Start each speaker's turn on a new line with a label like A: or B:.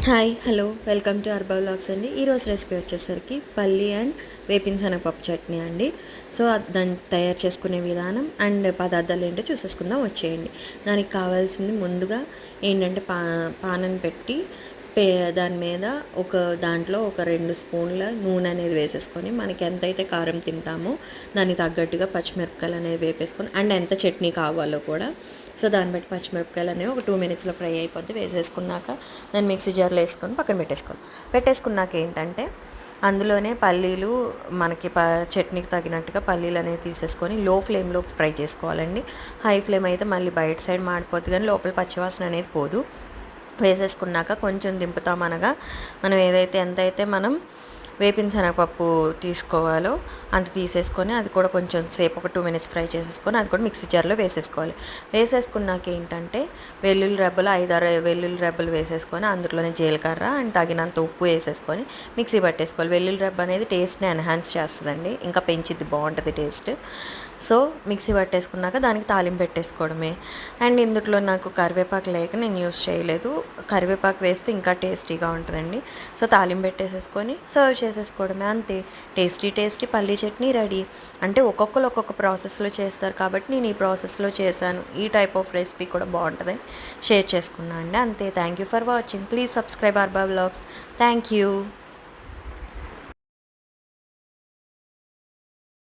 A: Hi hello welcome to Arba vlogs అండి. ఈరోజు recipe వచ్చేసరికి పల్లి అండ్ వేపిన శనగపప్పు చట్నీ అండి. సో దాన్ని తయారు చేసుకునే విధానం అండ్ పదార్థాలు ఏంటో చూసేసుకుందాం, వచ్చేయండి. దానికి కావాల్సింది ముందుగా ఏంటంటే పానని పెట్టి దాని మీద దాంట్లో ఒక 2 స్పూన్ల నూనె అనేది వేసేసుకొని, మనకి ఎంతైతే కారం తింటామో దానికి తగ్గట్టుగా పచ్చిమిరపకాయలు అనేవి వేపేసుకొని, అండ్ ఎంత చట్నీ కావాలో కూడా సో దాన్ని బట్టి పచ్చిమిరపకాయలు అనేవి ఒక 2 మినిట్స్లో ఫ్రై అయిపోద్ది. వేసేసుకున్నాక దాన్ని మిక్సీ జార్లో వేసుకొని పక్కన పెట్టేసుకున్నాక ఏంటంటే అందులోనే పల్లీలు మనకి చట్నీకి తగినట్టుగా పల్లీలు అనేవి తీసేసుకొని లో ఫ్లేమ్లో ఫ్రై చేసుకోవాలండి. హై ఫ్లేమ్ అయితే మళ్ళీ బయట సైడ్ మాడిపోద్ది, కానీ లోపల పచ్చివాసన అనేది పోదు. వేసేసుకున్నాక కొంచెం దింపుతామనగా మనం ఎంతైతే మనం వేపిన శనగపప్పు తీసుకోవాలో అంత తీసేసుకొని, అది కూడా కొంచెం సేపు ఒక 2 మినిట్స్ ఫ్రై చేసేసుకొని అది కూడా మిక్సీ జార్లో వేసేసుకోవాలి. వేసేసుకున్నాక ఏంటంటే వెల్లుల్లి రెబ్బలు 5-6 వెల్లుల్లి రెబ్బలు వేసేసుకొని, అందులోనే జీలకర్ర అండ్ తగినంత ఉప్పు వేసేసుకొని మిక్సీ పట్టేసుకోవాలి. వెల్లుల్లి రెబ్బ అనేది టేస్ట్ని ఎన్హాన్స్ చేస్తుందండి, ఇంకా పెంచిద్ది, బాగుంటుంది టేస్ట్. సో మిక్సీ పట్టేసుకున్నాక దానికి తాలింపు పెట్టేసుకోవడమే. అండ్ ఇందులో నాకు కరివేపాకు లేక నేను యూస్ చేయలేదు. కరివేపాకు వేస్తే ఇంకా టేస్టీగా ఉంటుందండి. సో తాలింపు పెట్టేసేసుకొని సర్వ్ చేసేసుకోవడమే, అంతే. టేస్టీ పల్లీ చట్నీ రెడీ. అంటే ఒక్కొక్కరు ఒక్కొక్క ప్రాసెస్లో చేస్తారు కాబట్టి నేను ఈ ప్రాసెస్లో చేశాను. ఈ టైప్ ఆఫ్ రెసిపీ కూడా బాగుంటుందని షేర్ చేసుకున్నాను అండి, అంతే. Thank you for watching. Please subscribe Arba vlogs. Thank you.